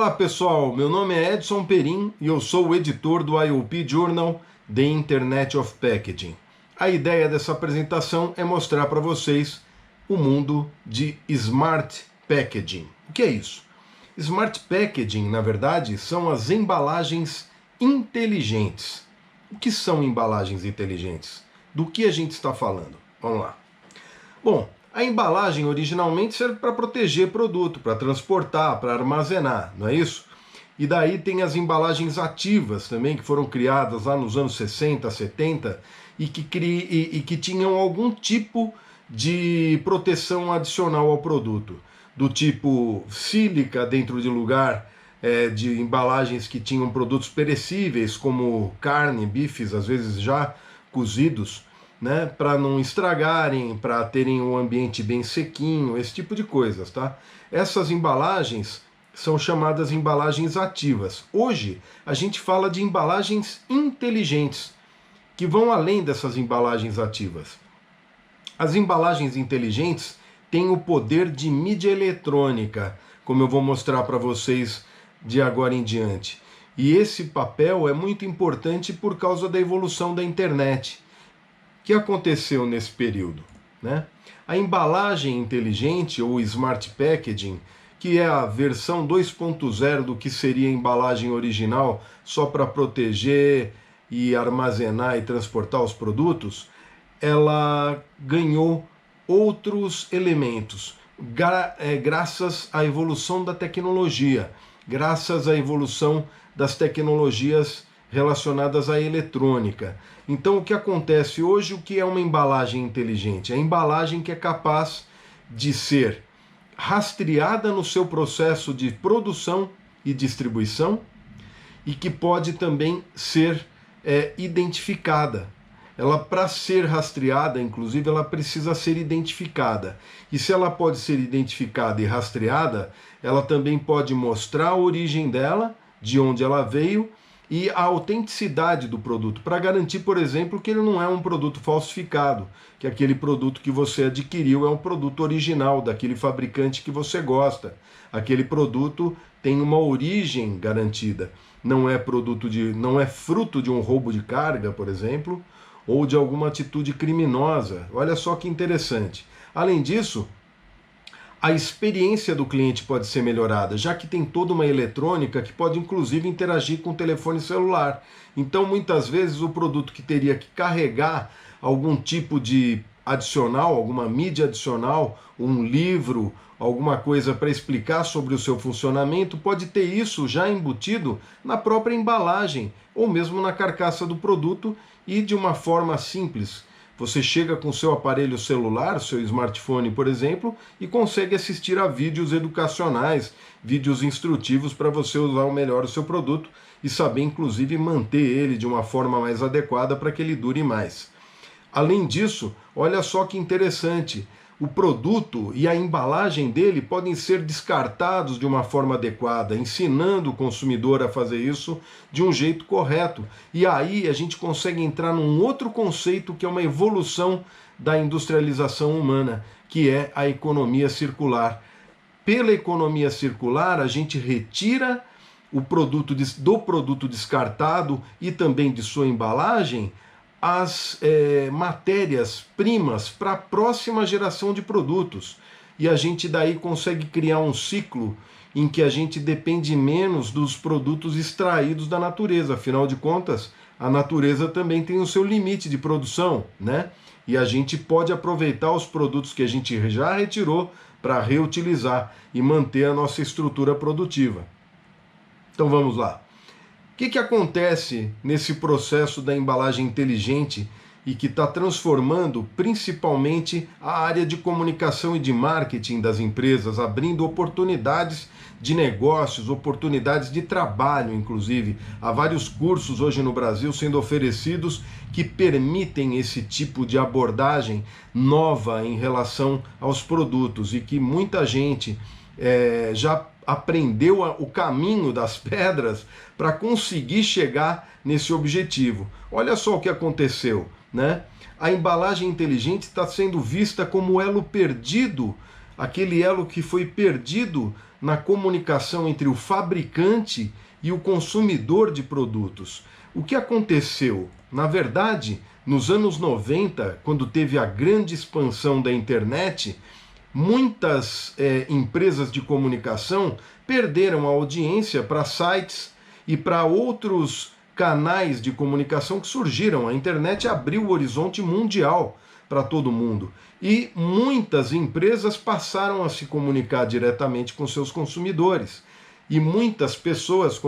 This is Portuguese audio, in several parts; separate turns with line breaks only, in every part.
Olá pessoal, meu nome é Edson Perin e eu sou o editor do IoT Journal The Internet of Packaging. A ideia dessa apresentação é mostrar para vocês o mundo de Smart Packaging. O que é isso? Smart Packaging, na verdade, são as embalagens inteligentes. O que são embalagens inteligentes? Do que a gente está falando? Vamos lá. Bom, a embalagem originalmente serve para proteger produto, para transportar, para armazenar, não é isso? E daí tem as embalagens ativas também, que foram criadas lá nos anos 60, 70 e que tinham algum tipo de proteção adicional ao produto, do tipo sílica dentro de lugar de embalagens que tinham produtos perecíveis, como carne, bifes, às vezes já cozidos, né, para não estragarem, para terem um ambiente bem sequinho, esse tipo de coisas, tá? Essas embalagens são chamadas embalagens ativas. Hoje a gente fala de embalagens inteligentes, que vão além dessas embalagens ativas. As embalagens inteligentes têm o poder de mídia eletrônica, como eu vou mostrar para vocês de agora em diante. E esse papel é muito importante por causa da evolução da internet. O que aconteceu nesse período, né? A embalagem inteligente, ou Smart Packaging, que é a versão 2.0 do que seria a embalagem original, só para proteger e armazenar e transportar os produtos, ela ganhou outros elementos, graças à evolução da tecnologia, graças à evolução das tecnologias relacionadas à eletrônica. Então o que acontece hoje, o que é uma embalagem inteligente? É a embalagem que é capaz de ser rastreada no seu processo de produção e distribuição e que pode também ser identificada. Ela, para ser rastreada, inclusive, ela precisa ser identificada. E se ela pode ser identificada e rastreada, ela também pode mostrar a origem dela, de onde ela veio, e a autenticidade do produto, para garantir, por exemplo, que ele não é um produto falsificado, que aquele produto que você adquiriu é um produto original, daquele fabricante que você gosta. Aquele produto tem uma origem garantida, não é fruto de um roubo de carga, por exemplo, ou de alguma atitude criminosa. Olha só que interessante. Além disso, a experiência do cliente pode ser melhorada, já que tem toda uma eletrônica que pode inclusive interagir com o telefone celular. Então, muitas vezes, o produto que teria que carregar algum tipo de adicional, alguma mídia adicional, um livro, alguma coisa para explicar sobre o seu funcionamento, pode ter isso já embutido na própria embalagem, ou mesmo na carcaça do produto, e de uma forma simples. Você chega com seu aparelho celular, seu smartphone, por exemplo, e consegue assistir a vídeos educacionais, vídeos instrutivos para você usar melhor o seu produto e saber, inclusive, manter ele de uma forma mais adequada para que ele dure mais. Além disso, olha só que interessante, o produto e a embalagem dele podem ser descartados de uma forma adequada, ensinando o consumidor a fazer isso de um jeito correto. E aí a gente consegue entrar num outro conceito que é uma evolução da industrialização humana, que é a economia circular. Pela economia circular, a gente retira do produto descartado e também de sua embalagem as matérias-primas para a próxima geração de produtos. E a gente daí consegue criar um ciclo em que a gente depende menos dos produtos extraídos da natureza. Afinal de contas, a natureza também tem o seu limite de produção, né? E a gente pode aproveitar os produtos que a gente já retirou para reutilizar e manter a nossa estrutura produtiva. Então vamos lá. O que acontece nesse processo da embalagem inteligente e que está transformando principalmente a área de comunicação e de marketing das empresas, abrindo oportunidades de negócios, oportunidades de trabalho, inclusive. Há vários cursos hoje no Brasil sendo oferecidos que permitem esse tipo de abordagem nova em relação aos produtos e que muita gente já aprendeu o caminho das pedras para conseguir chegar nesse objetivo. Olha só o que aconteceu, né? A embalagem inteligente está sendo vista como elo perdido aquele elo que foi perdido na comunicação entre o fabricante e o consumidor de produtos. O que aconteceu? Na verdade, nos anos 90, quando teve a grande expansão da internet, muitas empresas de comunicação perderam a audiência para sites e para outros canais de comunicação que surgiram. A internet abriu o horizonte mundial para todo mundo. E muitas empresas passaram a se comunicar diretamente com seus consumidores. E muitas pessoas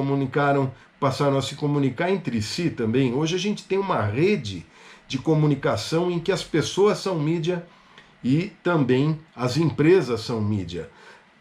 passaram a se comunicar entre si também. Hoje a gente tem uma rede de comunicação em que as pessoas são mídia e também as empresas são mídia.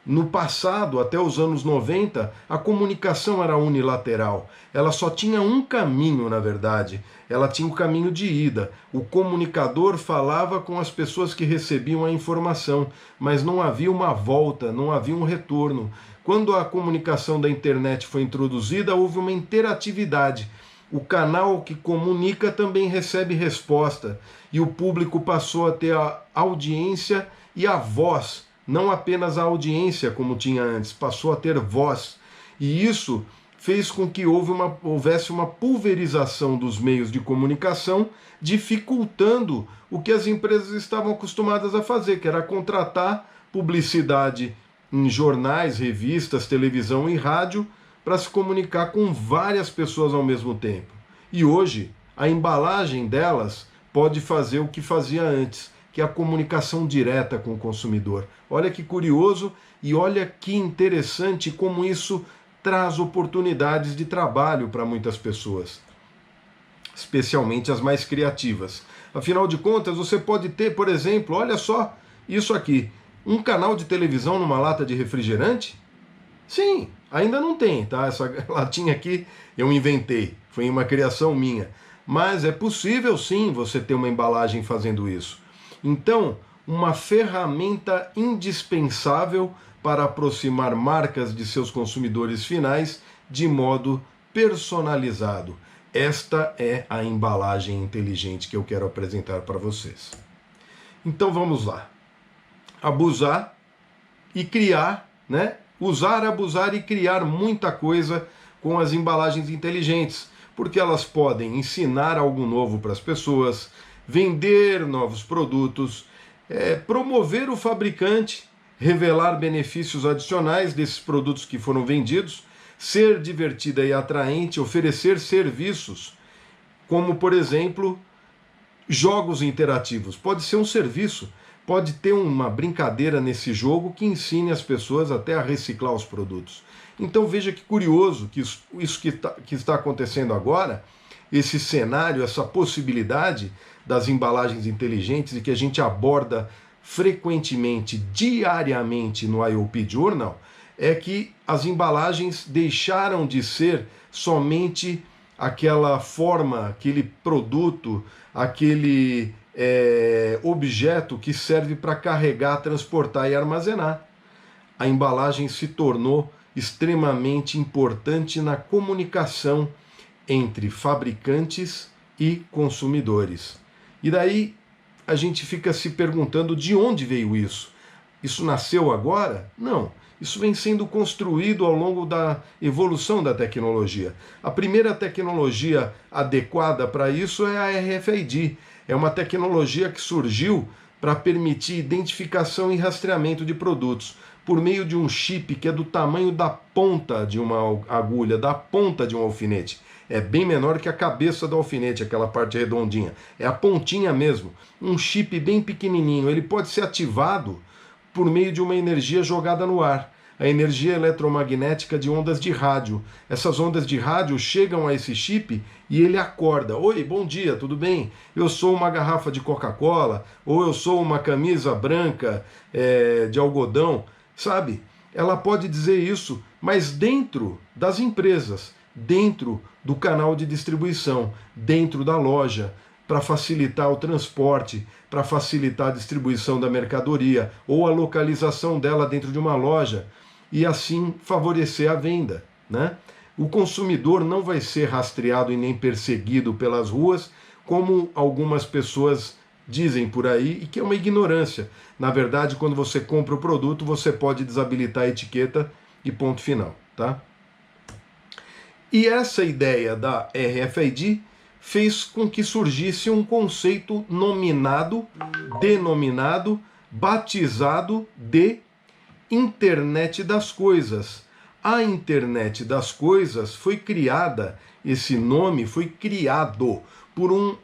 No passado, até os anos 90, a comunicação era unilateral. Ela só tinha um caminho, na verdade. Ela tinha o caminho de ida. O comunicador falava com as pessoas que recebiam a informação, mas não havia uma volta, não havia um retorno. Quando a comunicação da internet foi introduzida, houve uma interatividade. O canal que comunica também recebe resposta e o público passou a ter a audiência e a voz. Não apenas a audiência, como tinha antes, passou a ter voz. E isso fez com que houvesse uma pulverização dos meios de comunicação, dificultando o que as empresas estavam acostumadas a fazer, que era contratar publicidade em jornais, revistas, televisão e rádio, para se comunicar com várias pessoas ao mesmo tempo. E hoje, a embalagem delas pode fazer o que fazia antes, que é a comunicação direta com o consumidor. Olha que curioso e olha que interessante como isso traz oportunidades de trabalho para muitas pessoas, especialmente as mais criativas. Afinal de contas, você pode ter, por exemplo, olha só isso aqui, um canal de televisão numa lata de refrigerante? Sim, ainda não tem, tá? Essa latinha aqui eu inventei, foi uma criação minha. Mas é possível sim você ter uma embalagem fazendo isso. Então, uma ferramenta indispensável para aproximar marcas de seus consumidores finais de modo personalizado. Esta é a embalagem inteligente que eu quero apresentar para vocês. Então vamos lá. Abusar e criar, né? Usar, abusar e criar muita coisa com as embalagens inteligentes, porque elas podem ensinar algo novo para as pessoas, vender novos produtos, promover o fabricante, revelar benefícios adicionais desses produtos que foram vendidos, ser divertida e atraente, oferecer serviços, como, por exemplo, jogos interativos. Pode ser um serviço, pode ter uma brincadeira nesse jogo que ensine as pessoas até a reciclar os produtos. Então veja que curioso que isso que está acontecendo agora, esse cenário, essa possibilidade das embalagens inteligentes e que a gente aborda frequentemente, diariamente no IoP Journal, é que as embalagens deixaram de ser somente aquela forma, aquele produto, aquele objeto que serve para carregar, transportar e armazenar. A embalagem se tornou extremamente importante na comunicação entre fabricantes e consumidores. E daí a gente fica se perguntando de onde veio isso. Isso nasceu agora? Não. Isso vem sendo construído ao longo da evolução da tecnologia. A primeira tecnologia adequada para isso é a RFID. É uma tecnologia que surgiu para permitir identificação e rastreamento de produtos por meio de um chip que é do tamanho da ponta de uma agulha, da ponta de um alfinete. É bem menor que a cabeça do alfinete, aquela parte redondinha. É a pontinha mesmo. Um chip bem pequenininho. Ele pode ser ativado por meio de uma energia jogada no ar. A energia eletromagnética de ondas de rádio. Essas ondas de rádio chegam a esse chip e ele acorda. Oi, bom dia, tudo bem? Eu sou uma garrafa de Coca-Cola, ou eu sou uma camisa branca de algodão, sabe? Ela pode dizer isso, mas dentro das empresas, dentro do canal de distribuição, dentro da loja, para facilitar o transporte, para facilitar a distribuição da mercadoria ou a localização dela dentro de uma loja e assim favorecer a venda, né? O consumidor não vai ser rastreado e nem perseguido pelas ruas como algumas pessoas dizem por aí, e que é uma ignorância. Na verdade, quando você compra o produto, você pode desabilitar a etiqueta e ponto final, tá? E essa ideia da RFID fez com que surgisse um conceito denominado, batizado de Internet das Coisas. A Internet das Coisas foi criada, esse nome foi criado por um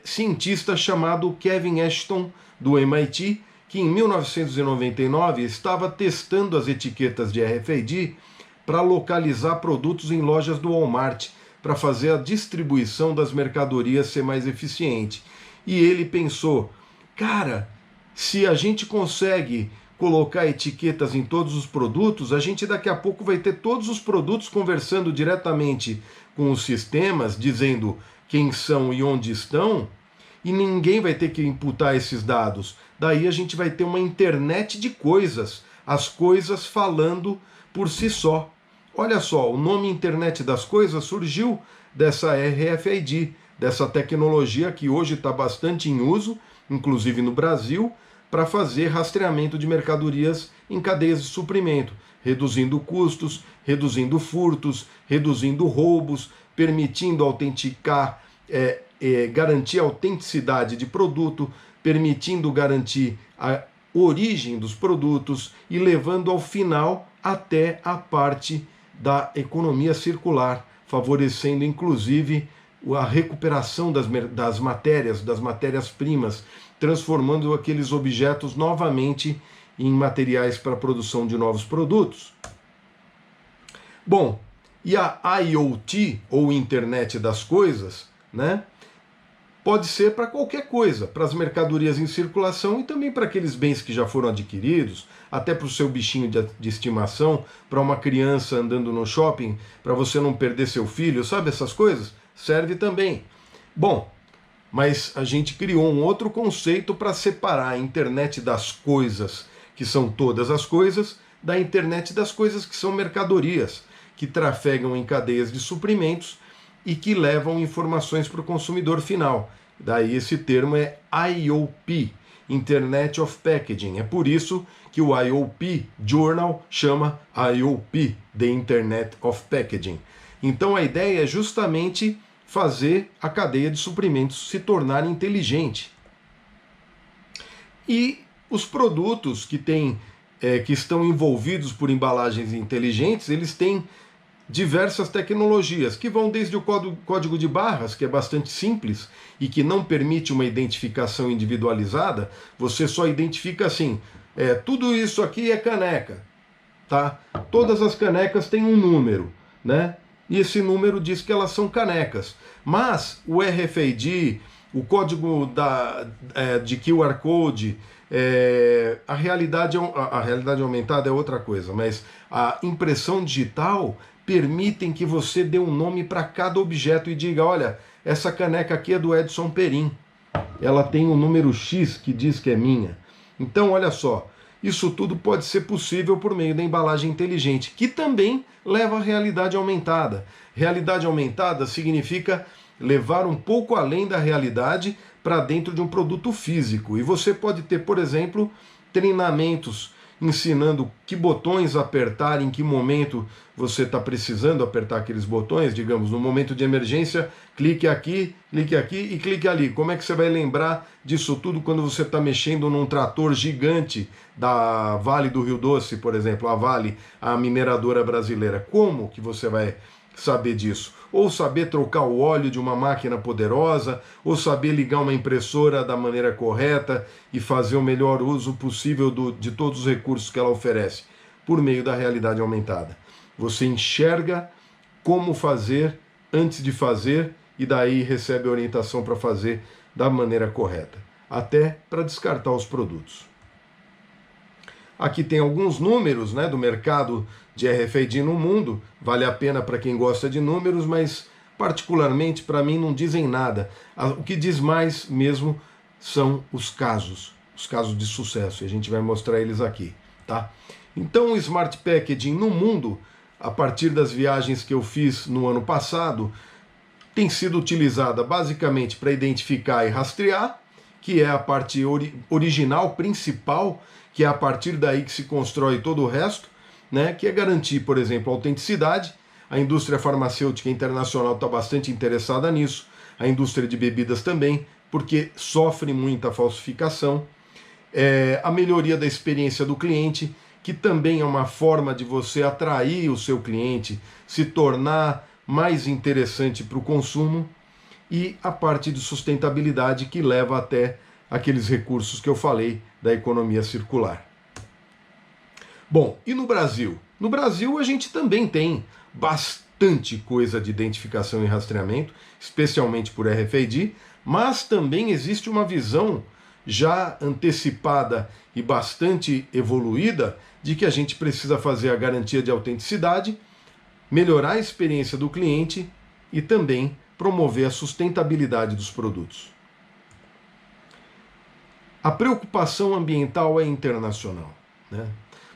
cientista chamado Kevin Ashton, do MIT, que em 1999 estava testando as etiquetas de RFID para localizar produtos em lojas do Walmart, para fazer a distribuição das mercadorias ser mais eficiente. E ele pensou, cara, se a gente consegue colocar etiquetas em todos os produtos, a gente daqui a pouco vai ter todos os produtos conversando diretamente com os sistemas, dizendo quem são e onde estão, e ninguém vai ter que imputar esses dados. Daí a gente vai ter uma internet de coisas, as coisas falando por si só. Olha só, o nome Internet das Coisas surgiu dessa RFID, dessa tecnologia que hoje está bastante em uso, inclusive no Brasil, para fazer rastreamento de mercadorias em cadeias de suprimento, reduzindo custos, reduzindo furtos, reduzindo roubos, permitindo autenticar, garantir a autenticidade de produto, permitindo garantir a origem dos produtos e levando ao final até a parte da economia circular, favorecendo inclusive a recuperação das matérias-primas, transformando aqueles objetos novamente em materiais para a produção de novos produtos. Bom, e a IoT, ou Internet das Coisas, né, pode ser para qualquer coisa, para as mercadorias em circulação e também para aqueles bens que já foram adquiridos, até para o seu bichinho de estimação, para uma criança andando no shopping, para você não perder seu filho, sabe essas coisas? Serve também. Bom, mas a gente criou um outro conceito para separar a internet das coisas, que são todas as coisas, da internet das coisas, que são mercadorias, que trafegam em cadeias de suprimentos e que levam informações para o consumidor final. Daí esse termo é IOP, Internet of Packaging. É por isso que o IOP Journal chama IOP, The Internet of Packaging. Então a ideia é justamente fazer a cadeia de suprimentos se tornar inteligente. E os produtos que estão envolvidos por embalagens inteligentes, eles têm diversas tecnologias, que vão desde o código de barras, que é bastante simples e que não permite uma identificação individualizada. Você só identifica assim, tudo isso aqui é caneca, tá? Todas as canecas têm um número, né? E esse número diz que elas são canecas. Mas o RFID, o código de QR Code, a realidade aumentada é outra coisa, mas a impressão digital permitem que você dê um nome para cada objeto e diga, olha, essa caneca aqui é do Edson Perin, ela tem um número X que diz que é minha. Então, olha só, isso tudo pode ser possível por meio da embalagem inteligente, que também leva à realidade aumentada. Realidade aumentada significa levar um pouco além da realidade para dentro de um produto físico. E você pode ter, por exemplo, treinamentos ensinando que botões apertar, em que momento você está precisando apertar aqueles botões, digamos, no momento de emergência, clique aqui e clique ali. Como é que você vai lembrar disso tudo quando você está mexendo num trator gigante da Vale do Rio Doce, por exemplo, a Vale, a mineradora brasileira? Como que você vai saber disso? Ou saber trocar o óleo de uma máquina poderosa, ou saber ligar uma impressora da maneira correta e fazer o melhor uso possível de todos os recursos que ela oferece, por meio da realidade aumentada. Você enxerga como fazer antes de fazer e daí recebe a orientação para fazer da maneira correta, até para descartar os produtos. Aqui tem alguns números, né, do mercado de RFID no mundo. Vale a pena para quem gosta de números, mas particularmente para mim não dizem nada. O que diz mais mesmo são os casos de sucesso, e a gente vai mostrar eles aqui, tá? Então o Smart Packaging no mundo, a partir das viagens que eu fiz no ano passado, tem sido utilizada basicamente para identificar e rastrear, que é a parte original, principal, que é a partir daí que se constrói todo o resto, né, que é garantir, por exemplo, a autenticidade. A indústria farmacêutica internacional está bastante interessada nisso, a indústria de bebidas também, porque sofre muita falsificação. A melhoria da experiência do cliente, que também é uma forma de você atrair o seu cliente, se tornar mais interessante para o consumo, e a parte de sustentabilidade, que leva até aqueles recursos que eu falei da economia circular. Bom, e no Brasil? No Brasil a gente também tem bastante coisa de identificação e rastreamento, especialmente por RFID, mas também existe uma visão já antecipada e bastante evoluída de que a gente precisa fazer a garantia de autenticidade, melhorar a experiência do cliente e também promover a sustentabilidade dos produtos. A preocupação ambiental é internacional, né?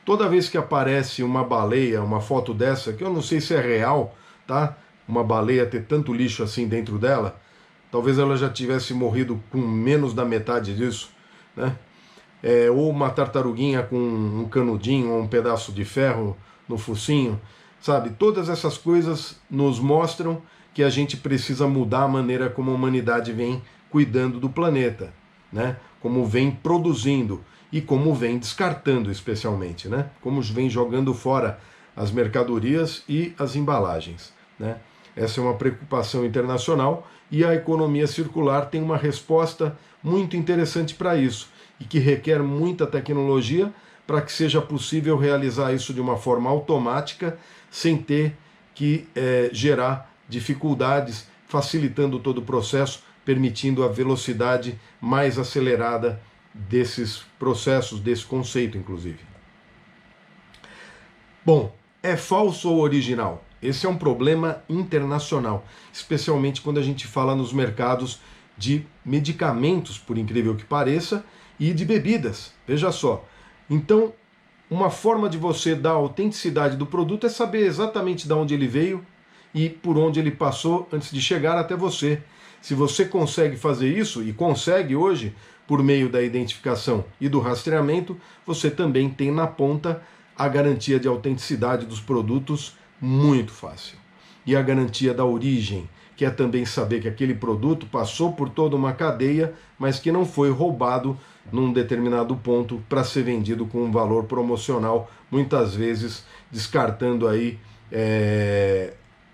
Toda vez que aparece uma baleia, uma foto dessa, que eu não sei se é real, tá? Uma baleia ter tanto lixo assim dentro dela, talvez ela já tivesse morrido com menos da metade disso, né? Ou uma tartaruguinha com um canudinho ou um pedaço de ferro no focinho, sabe? Todas essas coisas nos mostram que a gente precisa mudar a maneira como a humanidade vem cuidando do planeta, né? Como vem produzindo e como vem descartando, especialmente, né? Como vem jogando fora as mercadorias e as embalagens, né? Essa é uma preocupação internacional e a economia circular tem uma resposta muito interessante para isso e que requer muita tecnologia para que seja possível realizar isso de uma forma automática, sem ter que gerar dificuldades, facilitando todo o processo, permitindo a velocidade mais acelerada desses processos, desse conceito, inclusive. Bom, é falso ou original? Esse é um problema internacional, especialmente quando a gente fala nos mercados de medicamentos, por incrível que pareça, e de bebidas. Veja só. Então, uma forma de você dar a autenticidade do produto é saber exatamente de onde ele veio e por onde ele passou antes de chegar até você. Se você consegue fazer isso, e consegue hoje, por meio da identificação e do rastreamento, você também tem na ponta a garantia de autenticidade dos produtos muito fácil. E a garantia da origem, que é também saber que aquele produto passou por toda uma cadeia, mas que não foi roubado num determinado ponto para ser vendido com um valor promocional, muitas vezes descartando aí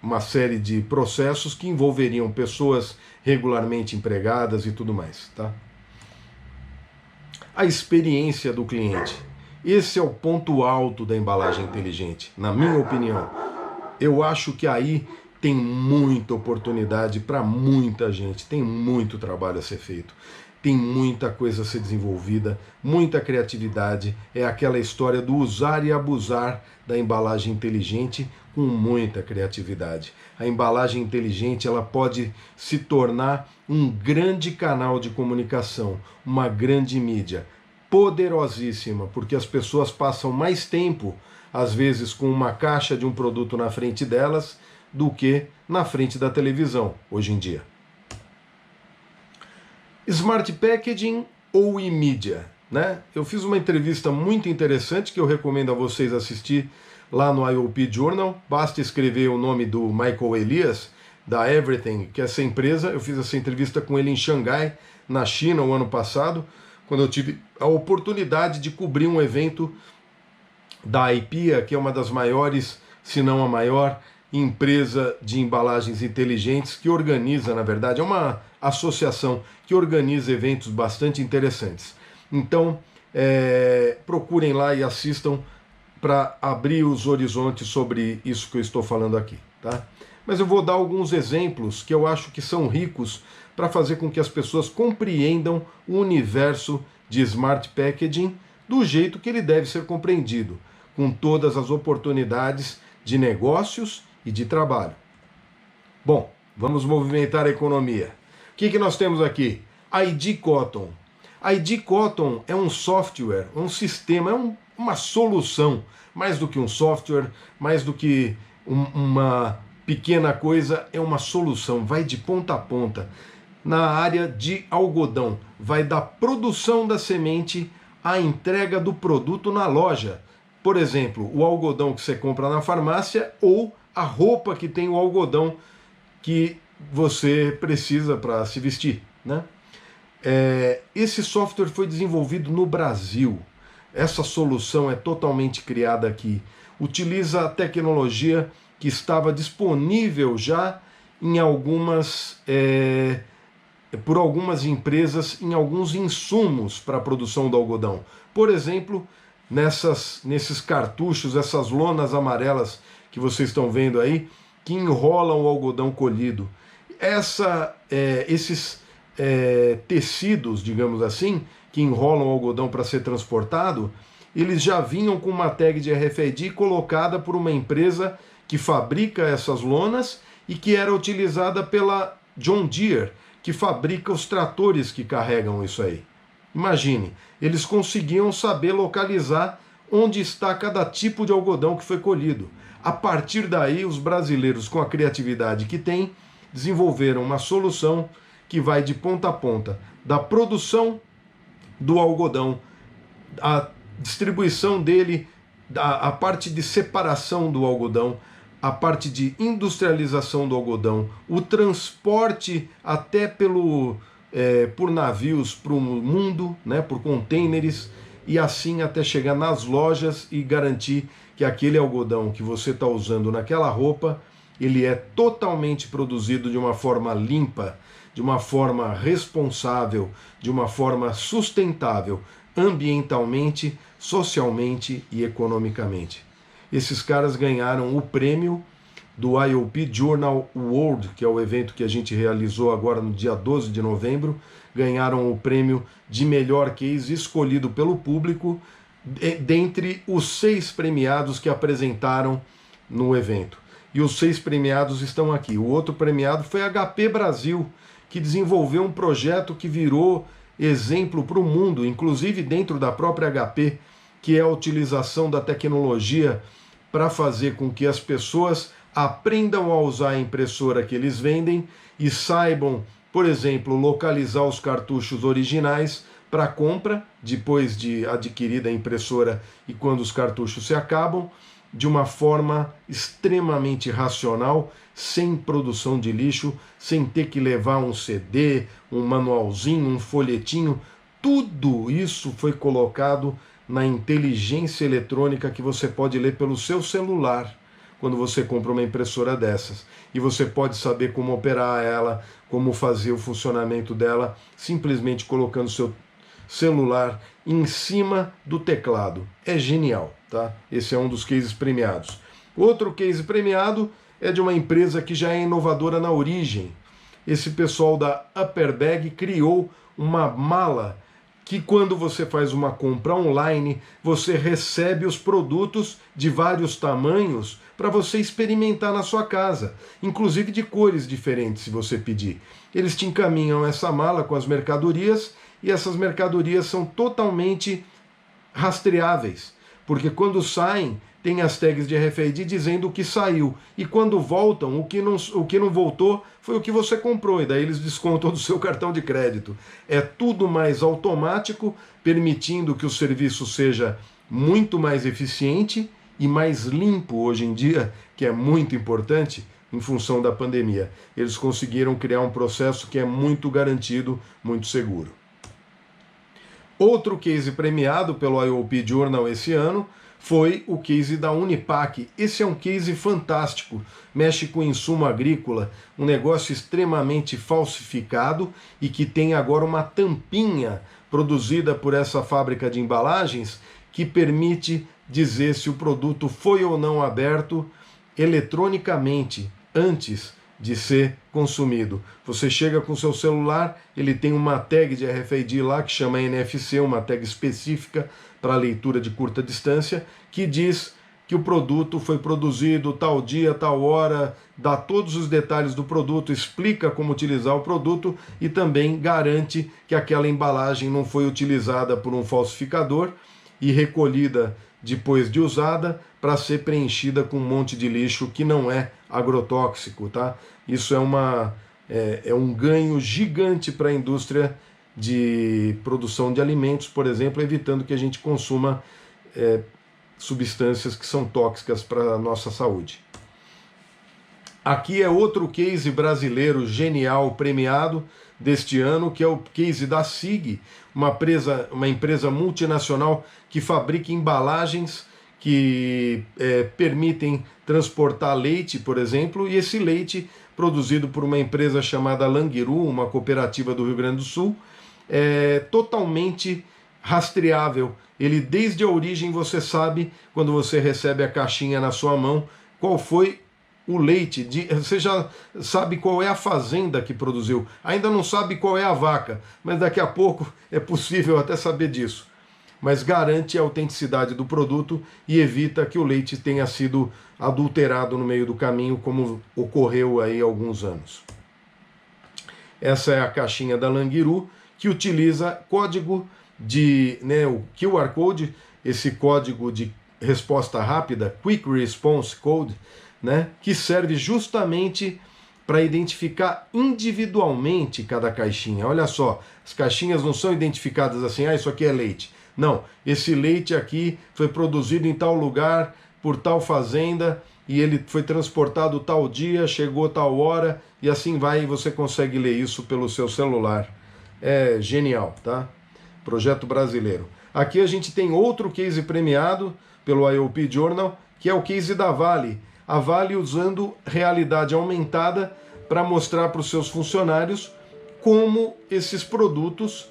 uma série de processos que envolveriam pessoas regularmente empregadas e tudo mais, tá? A experiência do cliente. Esse é o ponto alto da embalagem inteligente, na minha opinião. Eu acho que aí tem muita oportunidade para muita gente, tem muito trabalho a ser feito, tem muita coisa a ser desenvolvida, muita criatividade. É aquela história do usar e abusar da embalagem inteligente com muita criatividade. A embalagem inteligente, ela pode se tornar um grande canal de comunicação, uma grande mídia, poderosíssima, porque as pessoas passam mais tempo, às vezes, com uma caixa de um produto na frente delas, do que na frente da televisão, hoje em dia. Smart Packaging ou e-mídia, né? Eu fiz uma entrevista muito interessante que eu recomendo a vocês assistir lá no IoP Journal. Basta escrever o nome do Michael Elias, da Everything, que é essa empresa. Eu fiz essa entrevista com ele em Xangai, na China, o ano passado, quando eu tive a oportunidade de cobrir um evento da IPEA, que é uma das maiores, se não a maior, empresa de embalagens inteligentes, que organiza, na verdade, é uma associação que organiza eventos bastante interessantes. Então, procurem lá e assistam para abrir os horizontes sobre isso que eu estou falando aqui, tá? Mas eu vou dar alguns exemplos que eu acho que são ricos para fazer com que as pessoas compreendam o universo de Smart Packaging do jeito que ele deve ser compreendido, com todas as oportunidades de negócios e de trabalho. Bom, vamos movimentar a economia. O que nós temos aqui? ID Cotton. ID Cotton é um software, um sistema, uma solução, mais do que um software, mais do que uma pequena coisa, é uma solução, vai de ponta a ponta. na área de algodão. Vai da produção da semente à entrega do produto na loja. Por exemplo, o algodão que você compra na farmácia ou a roupa que tem o algodão que você precisa para se vestir, né? Esse software foi desenvolvido no Brasil. Essa solução é totalmente criada aqui. Utiliza a tecnologia que estava disponível já em por algumas empresas em alguns insumos para a produção do algodão. Por exemplo, nesses cartuchos, essas lonas amarelas que vocês estão vendo aí, que enrolam o algodão colhido. Esses tecidos, digamos assim, que enrolam o algodão para ser transportado, eles já vinham com uma tag de RFID colocada por uma empresa que fabrica essas lonas e que era utilizada pela John Deere, que fabrica os tratores que carregam isso aí. Imagine, eles conseguiam saber localizar onde está cada tipo de algodão que foi colhido. A partir daí, os brasileiros, com a criatividade que têm, desenvolveram uma solução que vai de ponta a ponta, da produção do algodão, a distribuição dele, a parte de separação do algodão, a parte de industrialização do algodão, o transporte até por navios para o mundo, né, por containers, e assim até chegar nas lojas e garantir que aquele algodão que você está usando naquela roupa, ele é totalmente produzido de uma forma limpa, de uma forma responsável, de uma forma sustentável, ambientalmente, socialmente e economicamente. Esses caras ganharam o prêmio do IoT Journal World, que é o evento que a gente realizou agora no dia 12 de novembro, ganharam o prêmio de melhor case escolhido pelo público, dentre os 6 premiados que apresentaram no evento. E os 6 premiados estão aqui. O outro premiado foi a HP Brasil, que desenvolveu um projeto que virou exemplo para o mundo, inclusive dentro da própria HP, que é a utilização da tecnologia para fazer com que as pessoas aprendam a usar a impressora que eles vendem e saibam, por exemplo, localizar os cartuchos originais para compra, depois de adquirida a impressora e quando os cartuchos se acabam, de uma forma extremamente racional, sem produção de lixo, sem ter que levar um CD, um manualzinho, um folhetinho. Tudo isso foi colocado na inteligência eletrônica que você pode ler pelo seu celular quando você compra uma impressora dessas. E você pode saber como operar ela, como fazer o funcionamento dela, simplesmente colocando seu celular em cima do teclado. É genial, tá? Esse é um dos cases premiados. Outro case premiado é de uma empresa que já é inovadora na origem. Esse pessoal da Upper Bag criou uma mala que quando você faz uma compra online, você recebe os produtos de vários tamanhos para você experimentar na sua casa, inclusive de cores diferentes, se você pedir. Eles te encaminham essa mala com as mercadorias e essas mercadorias são totalmente rastreáveis, porque quando saem, tem as tags de RFID dizendo o que saiu, e quando voltam, o que não voltou foi o que você comprou, e daí eles descontam do seu cartão de crédito. É tudo mais automático, permitindo que o serviço seja muito mais eficiente e mais limpo hoje em dia, que é muito importante em função da pandemia. Eles conseguiram criar um processo que é muito garantido, muito seguro. Outro case premiado pelo IoT Journal esse ano foi o case da Unipac. Esse é um case fantástico, mexe com insumo agrícola, um negócio extremamente falsificado e que tem agora uma tampinha produzida por essa fábrica de embalagens que permite dizer se o produto foi ou não aberto eletronicamente antes de ser consumido. Você chega com seu celular, ele tem uma tag de RFID lá que chama NFC, uma tag específica para leitura de curta distância, que diz que o produto foi produzido tal dia, tal hora, dá todos os detalhes do produto, explica como utilizar o produto e também garante que aquela embalagem não foi utilizada por um falsificador e recolhida depois de usada para ser preenchida com um monte de lixo que não é agrotóxico, tá? Isso é é um ganho gigante para a indústria de produção de alimentos, por exemplo, evitando que a gente consuma substâncias que são tóxicas para a nossa saúde. Aqui é outro case brasileiro genial premiado deste ano, que é o case da SIG, uma empresa multinacional que fabrica embalagens que permitem transportar leite, por exemplo, e esse leite, produzido por uma empresa chamada Languiru, uma cooperativa do Rio Grande do Sul, é totalmente rastreável. Ele, desde a origem, você sabe, quando você recebe a caixinha na sua mão, qual foi o leite, você já sabe qual é a fazenda que produziu. Ainda não sabe qual é a vaca, mas daqui a pouco é possível até saber disso. Mas garante a autenticidade do produto e evita que o leite tenha sido adulterado no meio do caminho, como ocorreu aí há alguns anos. Essa é a caixinha da Languiru, que utiliza código o QR Code, esse código de resposta rápida, Quick Response Code, que serve justamente para identificar individualmente cada caixinha. Olha só, as caixinhas não são identificadas assim, isso aqui é leite. Não, esse leite aqui foi produzido em tal lugar, por tal fazenda, e ele foi transportado tal dia, chegou tal hora, e assim vai, e você consegue ler isso pelo seu celular. É genial, tá? Projeto brasileiro. Aqui a gente tem outro case premiado pelo IoP Journal, que é o case da Vale. A Vale usando realidade aumentada para mostrar para os seus funcionários como esses produtos,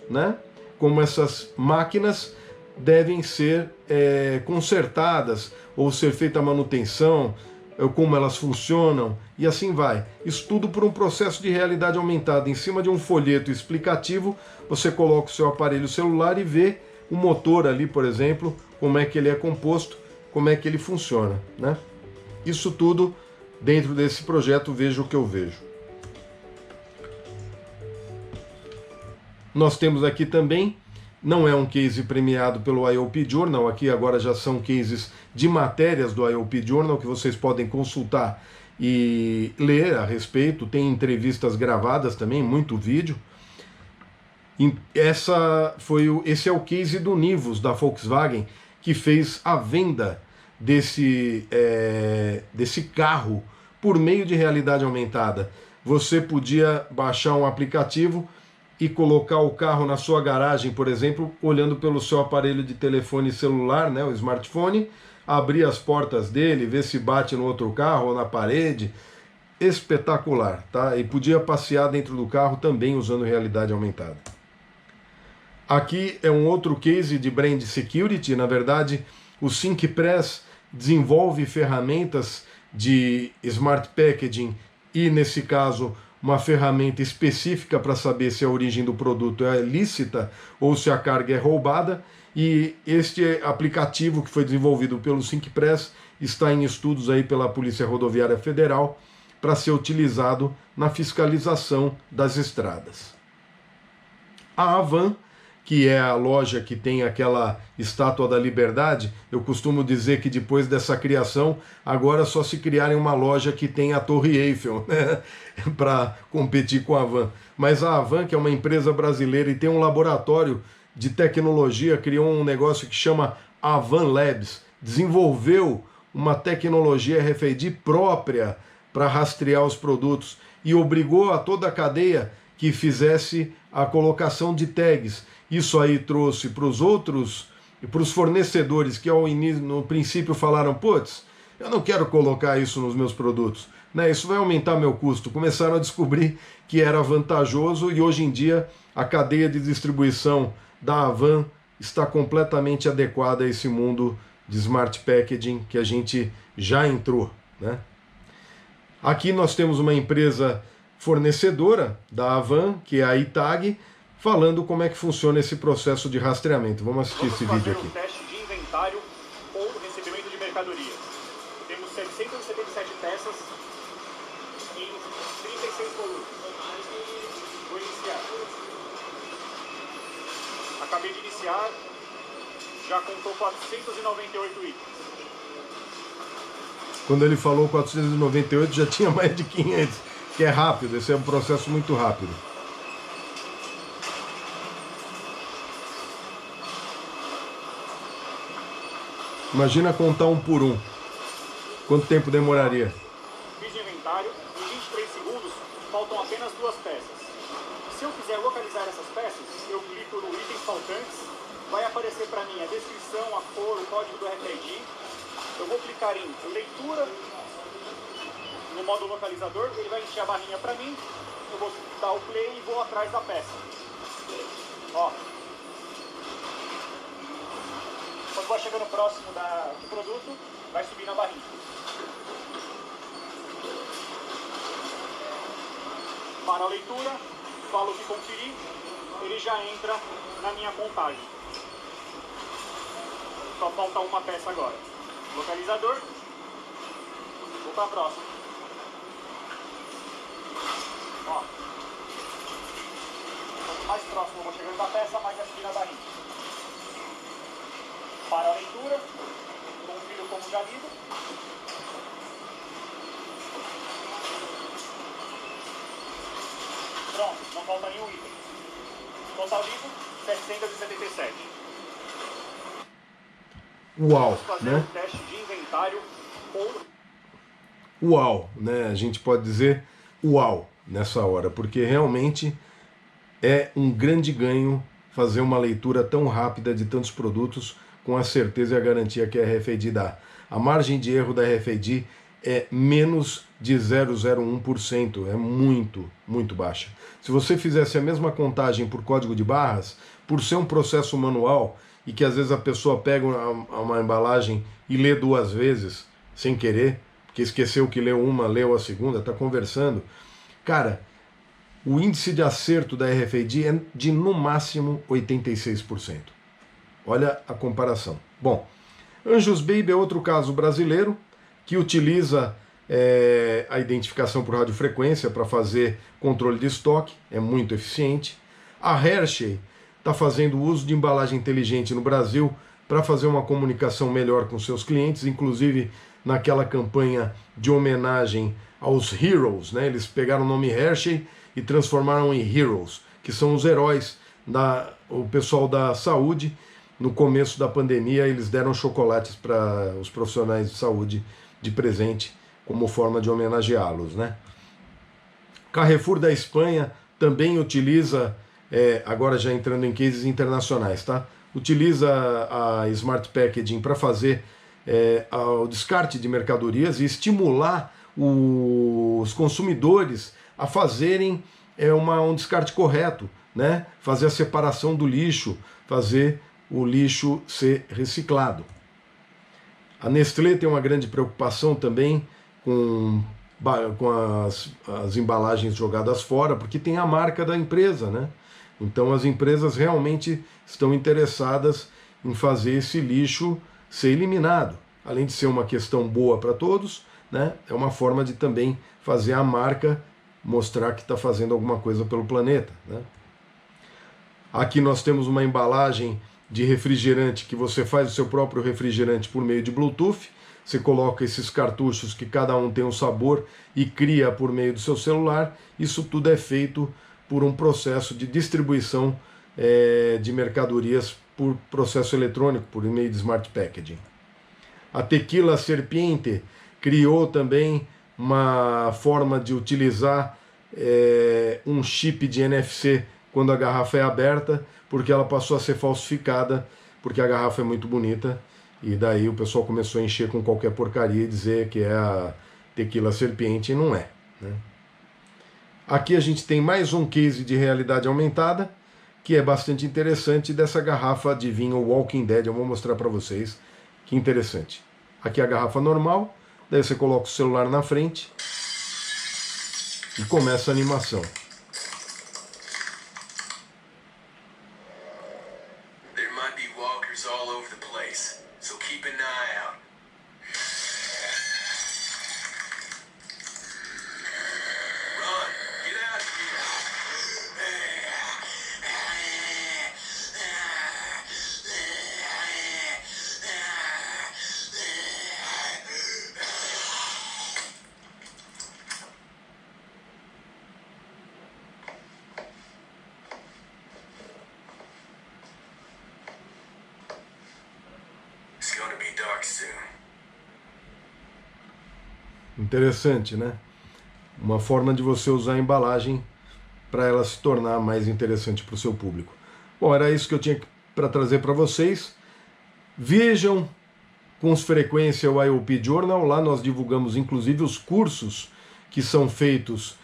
como essas máquinas devem ser consertadas ou ser feita a manutenção, como elas funcionam e assim vai. Isso tudo por um processo de realidade aumentada. Em cima de um folheto explicativo, você coloca o seu aparelho celular e vê o motor ali, por exemplo, como é que ele é composto, como é que ele funciona, Isso tudo dentro desse projeto Veja o que eu vejo. Nós temos aqui também, não é um case premiado pelo IoP Journal, aqui agora já são cases de matérias do IoP Journal que vocês podem consultar e ler a respeito, tem entrevistas gravadas também, muito vídeo. Esse é o case do Nivus, da Volkswagen, que fez a venda desse carro por meio de realidade aumentada. Você podia baixar um aplicativo e colocar o carro na sua garagem, por exemplo, olhando pelo seu aparelho de telefone celular, o smartphone, abrir as portas dele, ver se bate no outro carro ou na parede. Espetacular, tá? E podia passear dentro do carro também usando realidade aumentada. Aqui é um outro case de Brand Security. Na verdade, o SyncPress desenvolve ferramentas de Smart Packaging e, nesse caso, uma ferramenta específica para saber se a origem do produto é lícita ou se a carga é roubada. E este aplicativo que foi desenvolvido pelo SyncPress está em estudos aí pela Polícia Rodoviária Federal para ser utilizado na fiscalização das estradas. A Avan, que é a loja que tem aquela Estátua da Liberdade, eu costumo dizer que depois dessa criação, agora só se criarem uma loja que tem a Torre Eiffel, para competir com a Avan. Mas a Avan, que é uma empresa brasileira e tem um laboratório de tecnologia, criou um negócio que chama Avan Labs, desenvolveu uma tecnologia RFID própria para rastrear os produtos e obrigou a toda a cadeia que fizesse a colocação de tags. Isso aí trouxe para os outros, para os fornecedores que no princípio falaram, putz, eu não quero colocar isso nos meus produtos, isso vai aumentar meu custo. Começaram a descobrir que era vantajoso e hoje em dia a cadeia de distribuição da Avan está completamente adequada a esse mundo de Smart Packaging que a gente já entrou, Aqui nós temos uma empresa fornecedora da Avan, que é a ITAG, falando como é que funciona esse processo de rastreamento. Vamos assistir esse vídeo aqui.
Um teste de inventário ou recebimento de mercadoria. Temos 777 peças em 36 volumes. Vou iniciar. Acabei de iniciar, já contou 498 itens.
Quando ele falou 498, já tinha mais de 500. que é rápido, esse é um processo muito rápido. Imagina contar um por um. Quanto tempo demoraria?
Fiz de inventário, em 23 segundos faltam apenas 2 peças. Se eu quiser localizar essas peças, eu clico no itens faltantes, vai aparecer para mim a descrição, a cor, o código do RFID. Eu vou clicar em leitura, no modo localizador, ele vai encher a barrinha para mim, eu vou dar o play e vou atrás da peça. Ó. Quando vai chegando próximo do produto, vai subir na barrinha. Para a leitura, falo que conferir, ele já entra na minha contagem. Só falta uma peça agora. Localizador, vou para a próxima. Ó. Quanto mais próximo eu vou chegando da peça, mais vai subir na barrinha. Para a leitura, confiro como já lido. Pronto, não falta nenhum item. Total lido, 777.
Uau,
Vamos fazer
né?
um teste de inventário ou...
Uau, né? A gente pode dizer uau nessa hora, porque realmente é um grande ganho fazer uma leitura tão rápida de tantos produtos com a certeza e a garantia que a RFID dá. A margem de erro da RFID é menos de 0,01%, é muito, muito baixa. Se você fizesse a mesma contagem por código de barras, por ser um processo manual e que às vezes a pessoa pega uma embalagem e lê 2 vezes sem querer, porque esqueceu que leu uma, leu a segunda, está conversando, cara, o índice de acerto da RFID é de no máximo 86%. Olha a comparação. Bom, Anjos Baby é outro caso brasileiro que utiliza a identificação por radiofrequência para fazer controle de estoque, é muito eficiente. A Hershey está fazendo uso de embalagem inteligente no Brasil para fazer uma comunicação melhor com seus clientes, inclusive naquela campanha de homenagem aos Heroes, né? Eles pegaram o nome Hershey e transformaram em Heroes, que são os heróis o pessoal da saúde. No começo da pandemia, eles deram chocolates para os profissionais de saúde de presente, como forma de homenageá-los, né? Carrefour da Espanha também utiliza, agora já entrando em cases internacionais, tá? Utiliza a Smart Packaging para fazer o descarte de mercadorias e estimular os consumidores a fazerem um descarte correto, né? Fazer a separação do lixo, fazer o lixo ser reciclado. A Nestlé tem uma grande preocupação também com as embalagens jogadas fora, porque tem a marca da empresa, né? Então as empresas realmente estão interessadas em fazer esse lixo ser eliminado. Além de ser uma questão boa para todos, né? É uma forma de também fazer a marca mostrar que está fazendo alguma coisa pelo planeta, né? Aqui nós temos uma embalagem de refrigerante que você faz o seu próprio refrigerante por meio de Bluetooth. Você coloca esses cartuchos que cada um tem um sabor e cria por meio do seu celular. Isso tudo é feito por um processo de distribuição de mercadorias por processo eletrônico, por meio de Smart Packaging. A Tequila Serpiente criou também uma forma de utilizar um chip de NFC quando a garrafa é aberta, porque ela passou a ser falsificada, porque a garrafa é muito bonita, e daí o pessoal começou a encher com qualquer porcaria e dizer que é a Tequila Serpiente, e não é, né? Aqui a gente tem mais um case de realidade aumentada, que é bastante interessante, dessa garrafa de vinho Walking Dead. Eu vou mostrar para vocês, que interessante. Aqui é a garrafa normal, daí você coloca o celular na frente e começa a animação. Interessante, né? Uma forma de você usar a embalagem para ela se tornar mais interessante para o seu público. Bom, era isso que eu tinha para trazer para vocês. Vejam com frequência o IoP Journal. Lá nós divulgamos inclusive os cursos que são feitos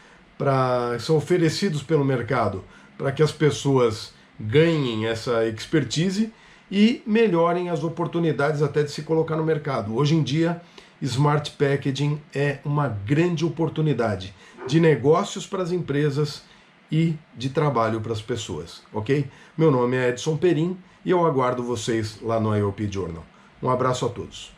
são oferecidos pelo mercado para que as pessoas ganhem essa expertise e melhorem as oportunidades até de se colocar no mercado. Hoje em dia, Smart Packaging é uma grande oportunidade de negócios para as empresas e de trabalho para as pessoas, ok? Meu nome é Edson Perin e eu aguardo vocês lá no IoP Journal. Um abraço a todos.